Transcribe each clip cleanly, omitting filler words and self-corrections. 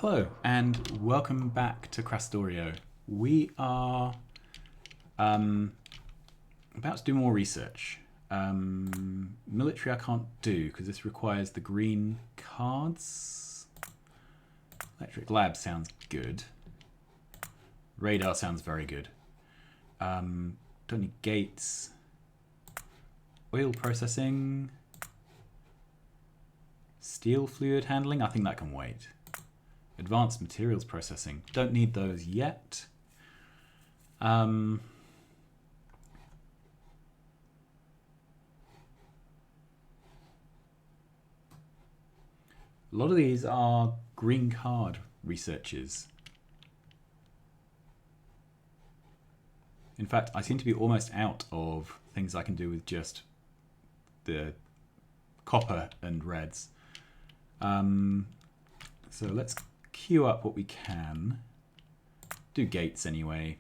Hello and welcome back to Factorio. We are about to do more research. Military I can't do because this requires the green cards. Electric lab sounds good. Radar sounds very good. Don't need gates. Oil processing. Steel fluid handling, I think that can wait. Advanced materials processing, don't need those yet. A lot of these are green card researches. In fact, I seem to be almost out of things I can do with just the copper and reds. So let's queue up what we can. Do gates anyway.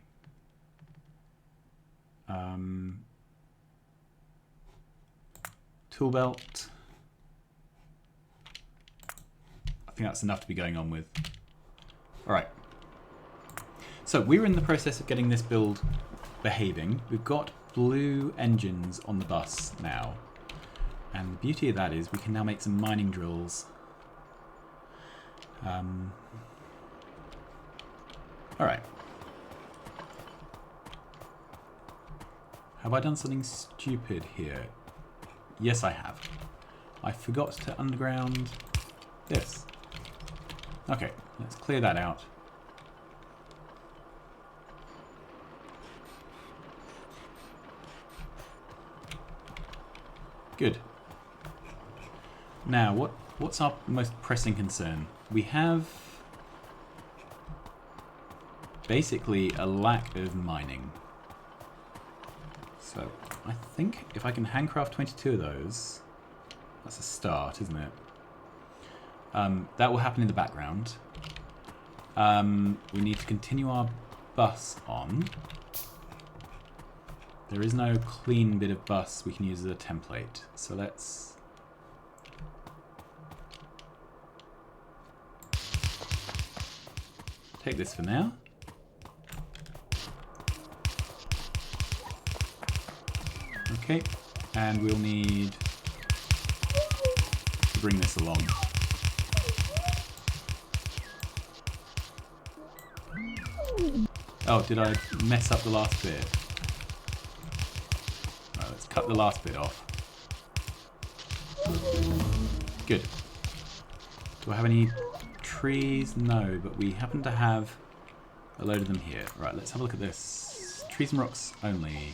Tool belt. I think that's enough to be going on with. Alright. So we're in the process of getting this build behaving. We've got blue engines on the bus now. And the beauty of that is we can now make some mining drills. Alright. Have I done something stupid here? Yes, I have. I forgot to underground this. Okay, let's clear that out. Good. Now, what's our most pressing concern? We have basically a lack of mining. So I think if I can handcraft 22 of those, that's a start, isn't it? That will happen in the background. We need to continue our bus on. There is no clean bit of bus we can use as a template. So let's... take this for now. Okay, and we'll need to bring this along. Oh, did I mess up the last bit? Right, let's cut the last bit off. Good. Do I have any trees? No, but we happen to have a load of them here. Right, let's have a look at this. Trees and rocks only.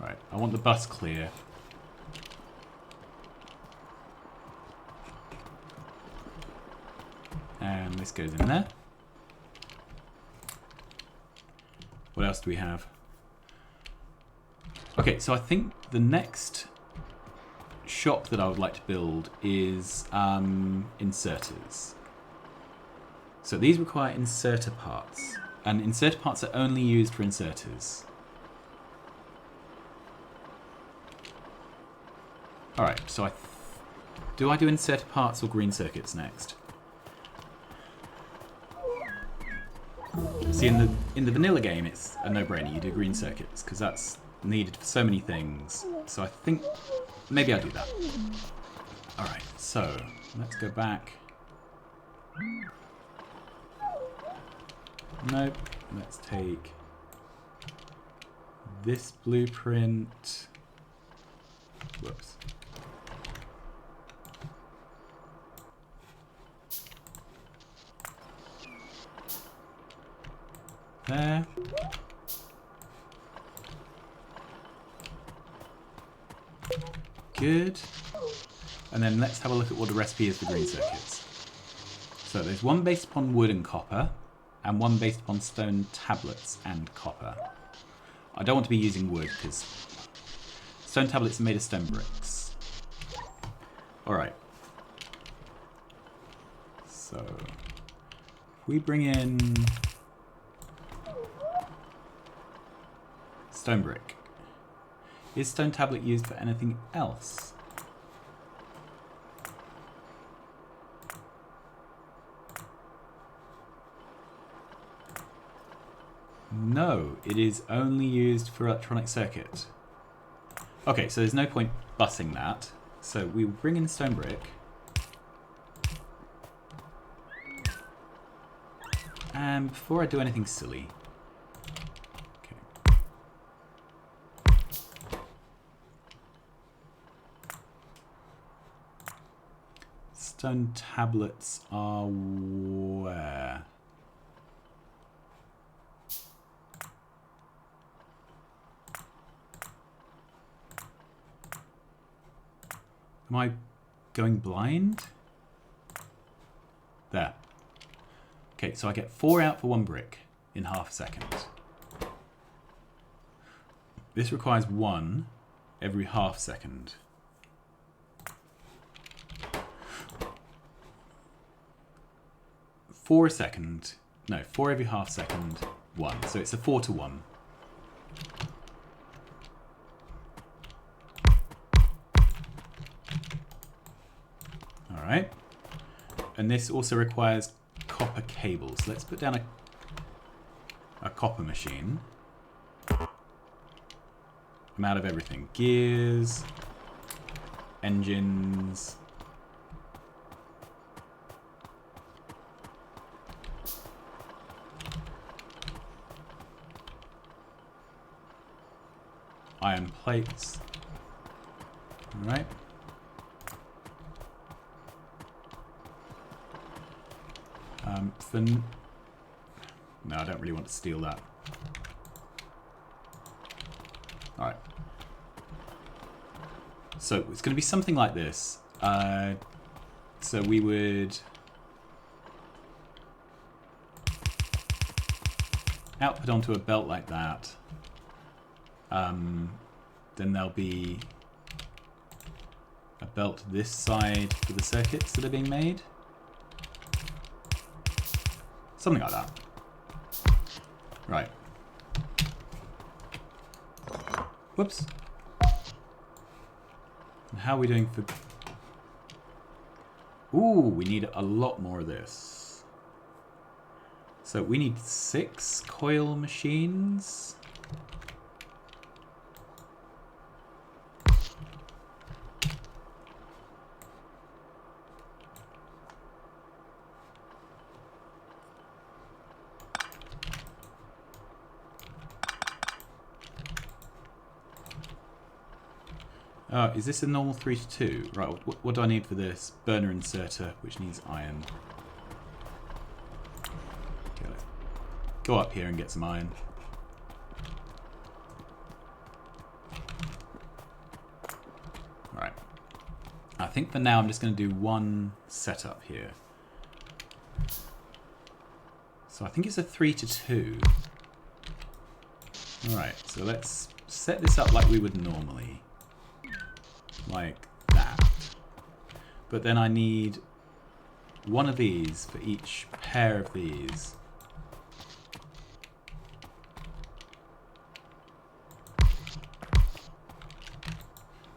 Right, I want the bus clear. And this goes in there. What else do we have? Okay, so I think the next shop that I would like to build is inserters. So these require inserter parts, and inserter parts are only used for inserters. Alright, so do I do inserter parts or green circuits next? See, in the vanilla game, it's a no-brainer. You do green circuits because that's needed for so many things. So I think maybe I'll do that. All right, so let's go back. Nope. Let's take this blueprint. Whoops. There. Good. And then let's have a look at what the recipe is for green circuits. So there's one based upon wood and copper, and one based upon stone tablets and copper. I don't want to be using wood because stone tablets are made of stone bricks. Alright. So if we bring in stone brick. Is stone tablet used for anything else? No, it is only used for electronic circuit. Okay, so there's no point bussing that. So we bring in stone brick. And before I do anything silly... Okay. Stone tablets are where? Am I going blind? There. Okay, so I get 4 out for 1 brick in half a second. This requires 1 every half second. Four a second. No, 4 every half second, 1. So it's a 4 to 1. Alright. And this also requires copper cables. Let's put down a copper machine. I'm out of everything. Gears, engines. Iron plates. Alright. No, I don't really want to steal that. Alright. So it's going to be something like this. So we would output onto a belt like that. Then there'll be a belt this side for the circuits that are being made. Something like that. Right. Whoops. And how are we doing for... Ooh, we need a lot more of this. So we need 6 coil machines. Is this a normal 3 to 2? Right, what do I need for this? Burner inserter, which needs iron. Okay, let's go up here and get some iron. Right. I think for now I'm just going to do 1 setup here. So I think it's a 3 to 2. Alright, so let's set this up like we would normally. Like that. But then I need 1 of these for each pair of these.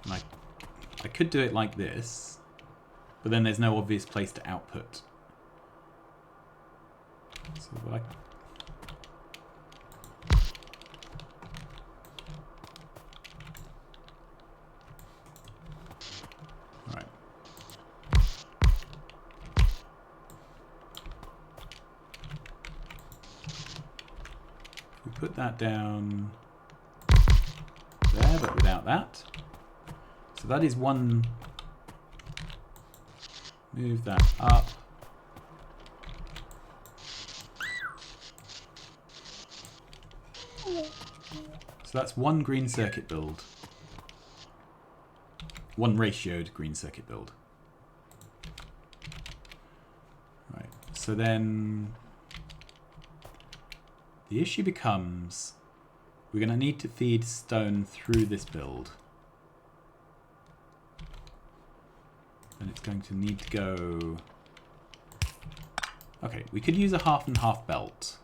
And I could do it like this, but then there's no obvious place to output. So what put that down there, but without that. So that is 1. Move that up. So that's 1 green circuit build. 1 ratioed green circuit build. Right. So then the issue becomes we're going to need to feed stone through this build. And it's going to need to go... Okay, we could use a half and half belt.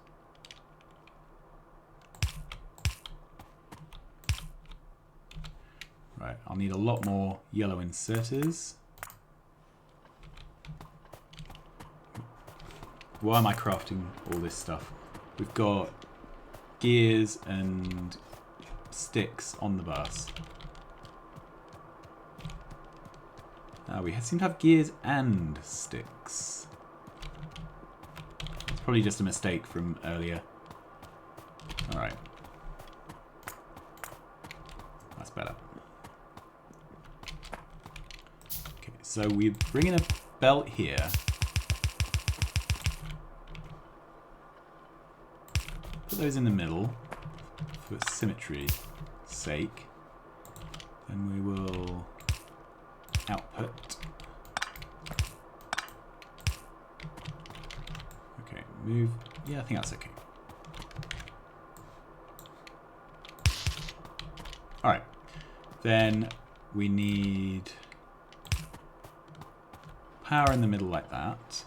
Right, I'll need a lot more yellow inserters. Why am I crafting all this stuff? We've got gears and sticks on the bus. We seem to have gears and sticks. It's probably just a mistake from earlier. Alright. That's better. Okay, so we bring in a belt here. Put those in the middle for symmetry's sake. Then we will output. Okay, move. Yeah, I think that's okay. Alright. Then we need power in the middle like that.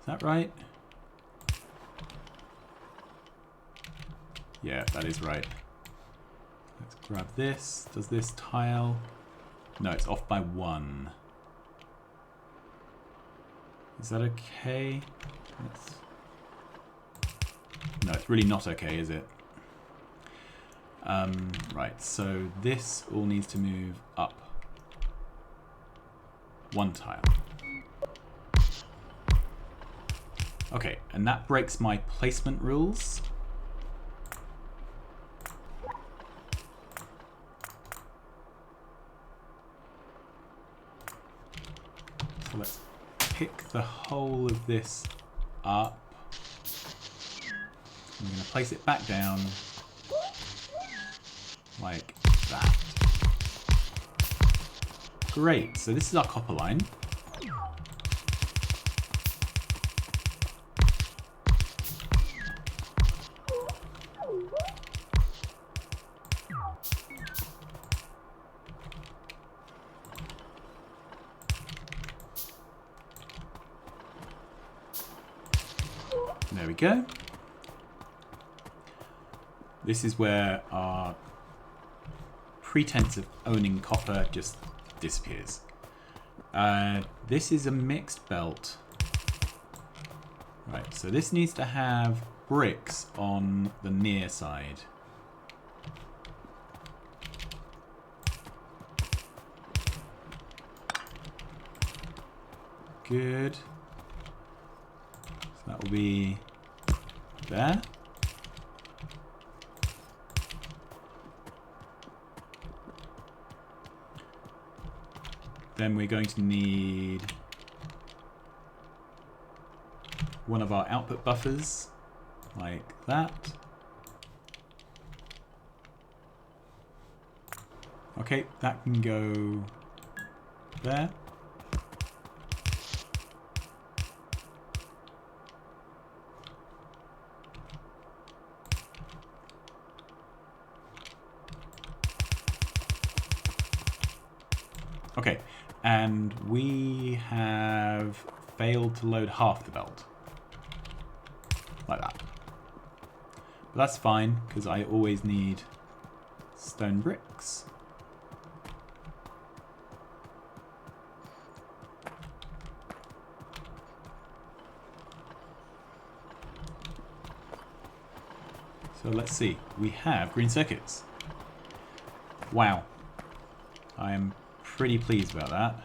Is that right? Yeah, that is right. Let's grab this. Does this tile? No, it's off by 1. Is that okay? No, it's really not okay, is it? Right, so this all needs to move up 1 tile. Okay, and that breaks my placement rules. So let's pick the whole of this up. I'm going to place it back down like that. Great, so this is our copper line. There we go. This is where our pretense of owning copper just disappears. This is a mixed belt. Right, so this needs to have bricks on the near side. Good. So that will be there. Then we're going to need one of our output buffers, like that. Okay, that can go there. Okay, and we have failed to load half the belt. Like that. But that's fine, because I always need stone bricks. So let's see. We have green circuits. Wow. I am pretty pleased about that.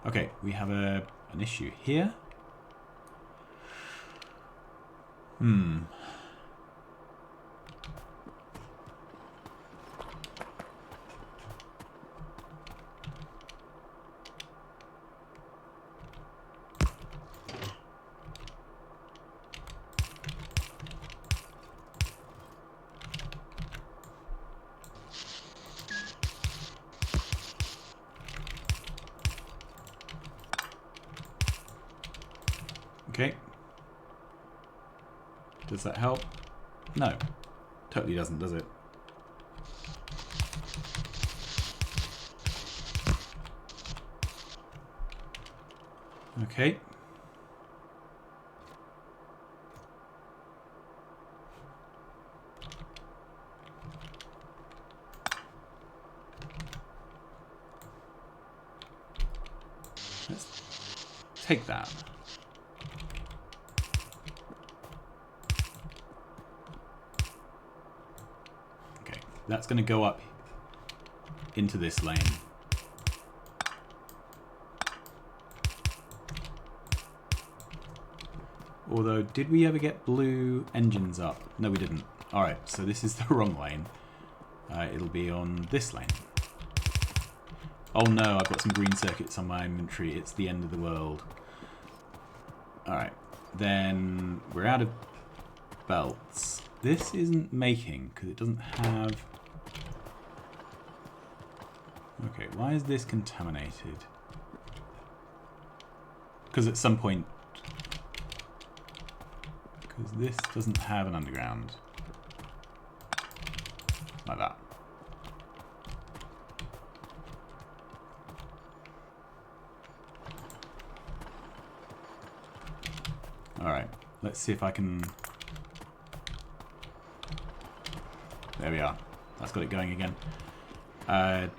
Okay, we have an issue here. Okay. Does that help? No. Totally doesn't, does it? Okay. Let's take that. Okay, that's going to go up into this lane. Although, did we ever get blue engines up? No, we didn't. Alright, so this is the wrong lane. It'll be on this lane. Oh no, I've got some green circuits on my inventory. It's the end of the world. Alright, then we're out of belts. This isn't making, because it doesn't have... Okay, why is this contaminated? Because at some point... Because this doesn't have an underground. Like that. Alright, let's see if I can... There we are. That's got it going again. I'm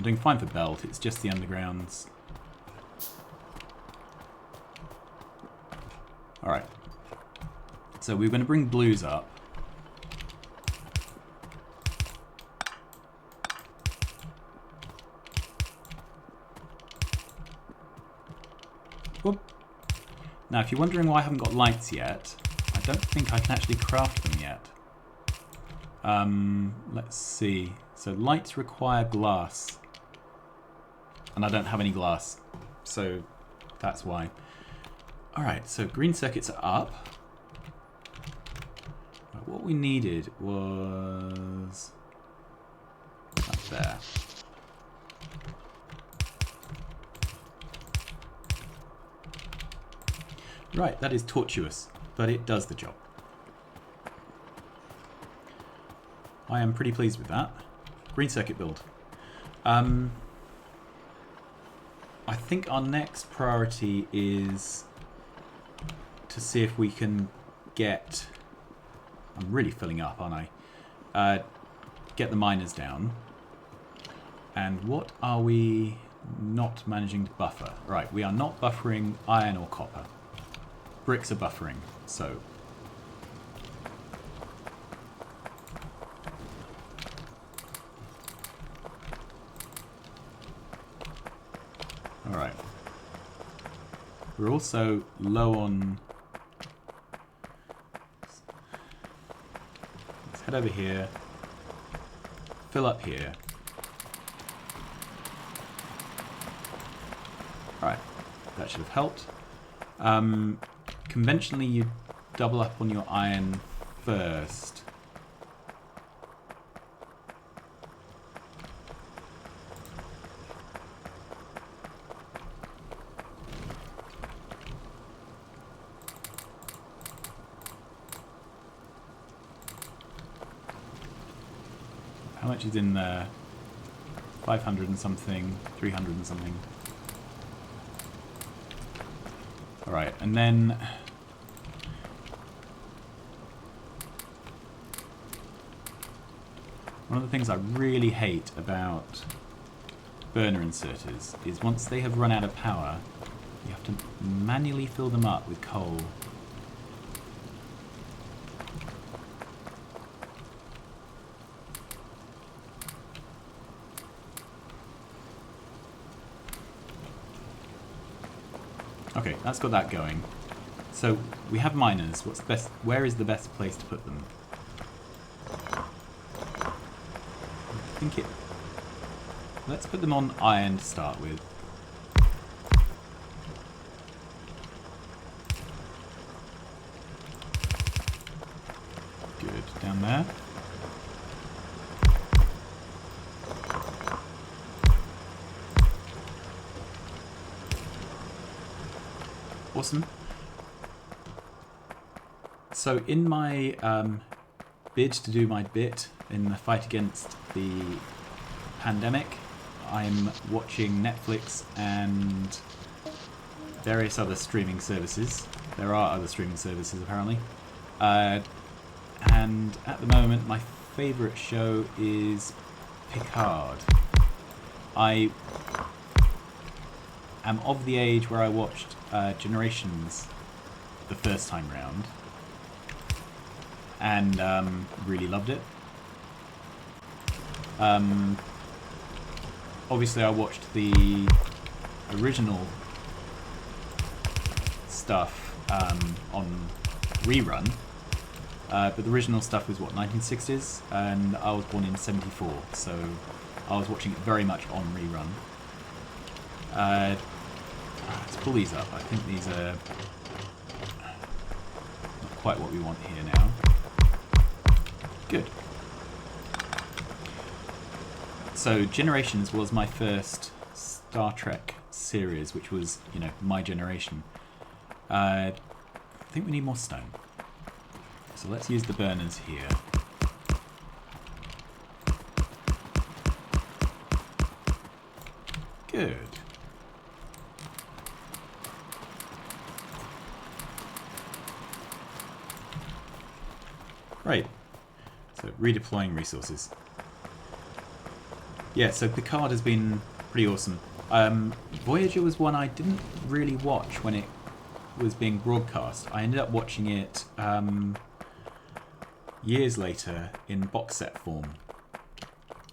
doing fine for belt, it's just the undergrounds. Alright. So we're going to bring blues up. Whoop. Now, if you're wondering why I haven't got lights yet, I don't think I can actually craft them yet. Let's see. So lights require glass. And I don't have any glass. So that's why. Alright, so green circuits are up. What we needed was up there. Right, that is tortuous, but it does the job. I am pretty pleased with that. Green circuit build. I think our next priority is to see if we can get... I'm really filling up, aren't I? Get the miners down. And what are we not managing to buffer? Right, we are not buffering iron or copper. Bricks are buffering, so... Alright. We're also low on... Let's head over here. Fill up here. Alright, that should have helped. Conventionally, you double up on your iron first. How much is in there? 500 and something, 300 and something. Alright, and then... One of the things I really hate about burner inserters is once they have run out of power, you have to manually fill them up with coal. Okay, that's got that going. So we have miners. What's best? Where is the best place to put them? I think it... Let's put them on iron to start with. Good. Down there. Awesome. So in my bid to do my bit in the fight against the pandemic, I'm watching Netflix and various other streaming services. There are other streaming services apparently. And at the moment my favourite show is Picard. I am of the age where I watched Generations the first time round and really loved it. Obviously I watched the original stuff on rerun, but the original stuff was what, 1960s, and I was born in 74, so I was watching it very much on rerun. Let's pull these up. I think these are not quite what we want here now. Good. So Generations was my first Star Trek series, which was, you know, my generation. I think we need more stone. So let's use the burners here. Good. Right. So redeploying resources. Yeah, so Picard has been pretty awesome. Voyager was one I didn't really watch when it was being broadcast. I ended up watching it years later in box set form,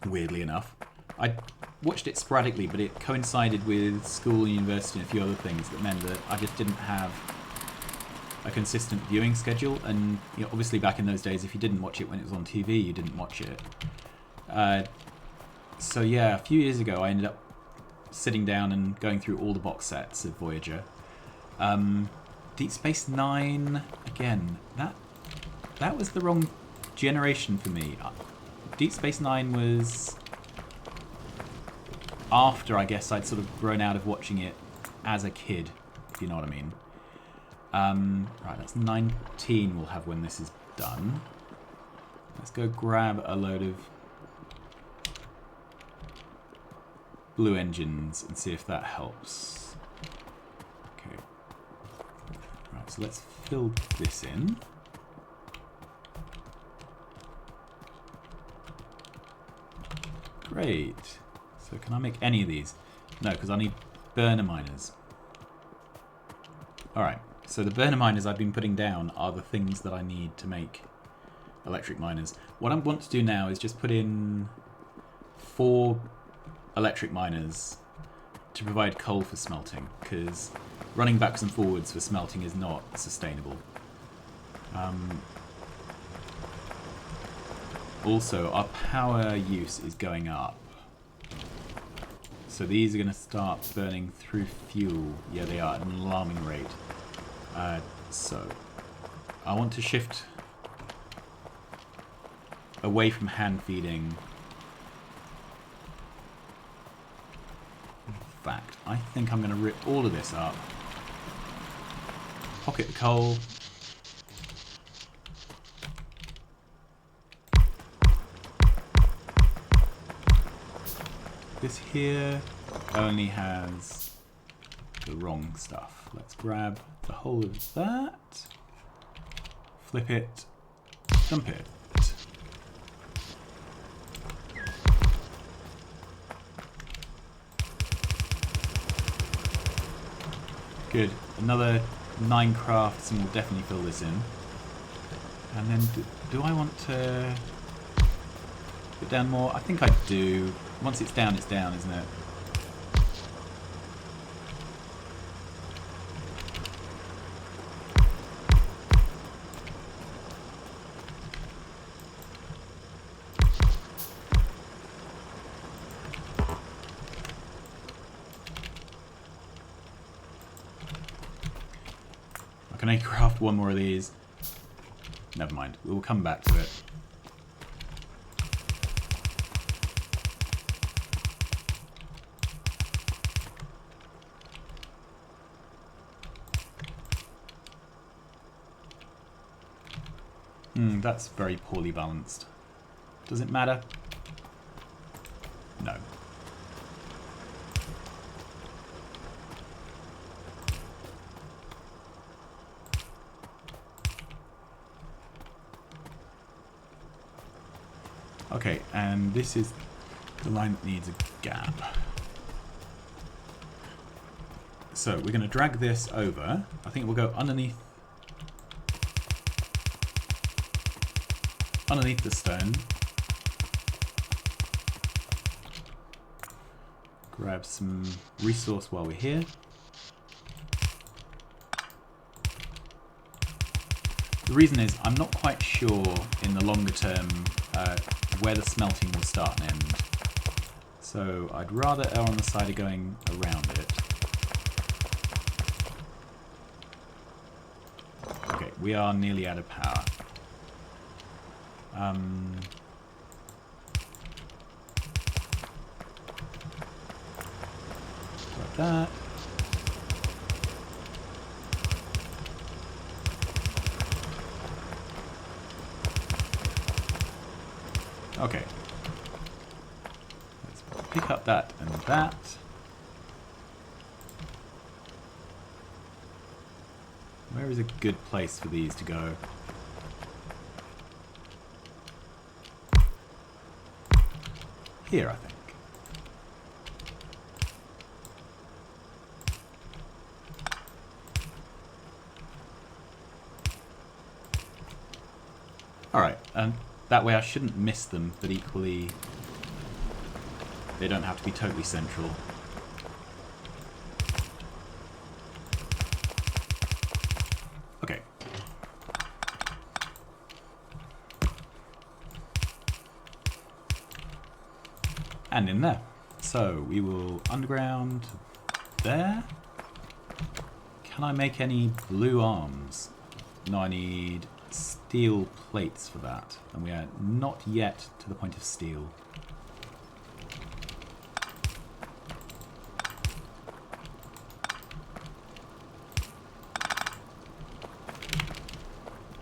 weirdly enough. I watched it sporadically, but it coincided with school, university, and a few other things that meant that I just didn't have a consistent viewing schedule. And you know, obviously back in those days, if you didn't watch it when it was on TV, you didn't watch it. So yeah, a few years ago I ended up sitting down and going through all the box sets of Voyager. Deep Space Nine, again, that was the wrong generation for me. Deep Space Nine was after, I guess, I'd sort of grown out of watching it as a kid, if you know what I mean. Right, that's 19 we'll have when this is done. Let's go grab a load of blue engines and see if that helps. Okay. Right, so let's fill this in. Great. So can I make any of these? No, because I need burner miners. Alright, so the burner miners I've been putting down are the things that I need to make electric miners. What I want to do now is just put in 4 electric miners to provide coal for smelting, because running backwards and forwards for smelting is not sustainable. Also, our power use is going up. So these are going to start burning through fuel. Yeah, they are at an alarming rate. So I want to shift away from hand feeding. In fact, I think I'm going to rip all of this up. Pocket the coal. This here only has the wrong stuff. Let's grab the whole of that, flip it, dump it. Good. Another 9 crafts and we'll definitely fill this in. And then do I want to put down more? I think I do. Once it's down, isn't it? I can only craft one more of these. Never mind, we'll come back to it. That's very poorly balanced. Does it matter? No. Okay, and this is the line that needs a gap. So we're going to drag this over. I think we'll go underneath the stone. Grab some resource while we're here. The reason is I'm not quite sure in the longer term where the smelting will start and end. So I'd rather err on the side of going around it. Okay, we are nearly out of power. Like that. Okay. Let's pick up that and that. Where is a good place for these to go? Here, I think. Alright, and that way I shouldn't miss them, but equally they don't have to be totally central. Okay. And in there. So we will underground there. Can I make any blue arms? No, I need steel plates for that. And we are not yet to the point of steel.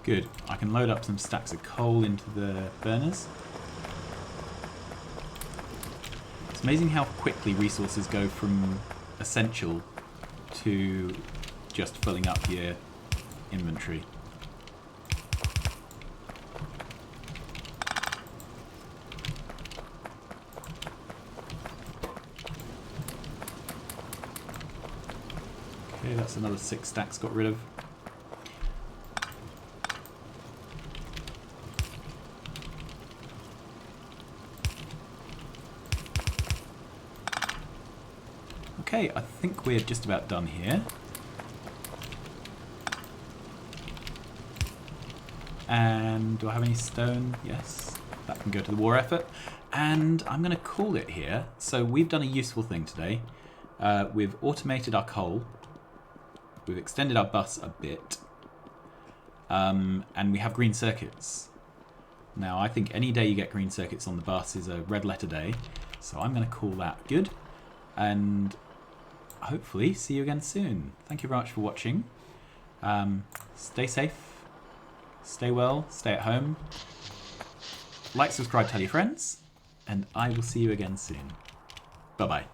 Good. I can load up some stacks of coal into the burners. It's amazing how quickly resources go from essential to just filling up your inventory. Okay, that's another 6 stacks got rid of. Okay, I think we're just about done here. And do I have any stone? Yes, that can go to the war effort. And I'm going to call it here. So we've done a useful thing today. We've automated our coal. We've extended our bus a bit. And we have green circuits. Now, I think any day you get green circuits on the bus is a red letter day. So I'm going to call that good. And hopefully see you again soon. Thank you very much for watching. Stay safe. Stay well. Stay at home. Like, subscribe, tell your friends. And I will see you again soon. Bye-bye.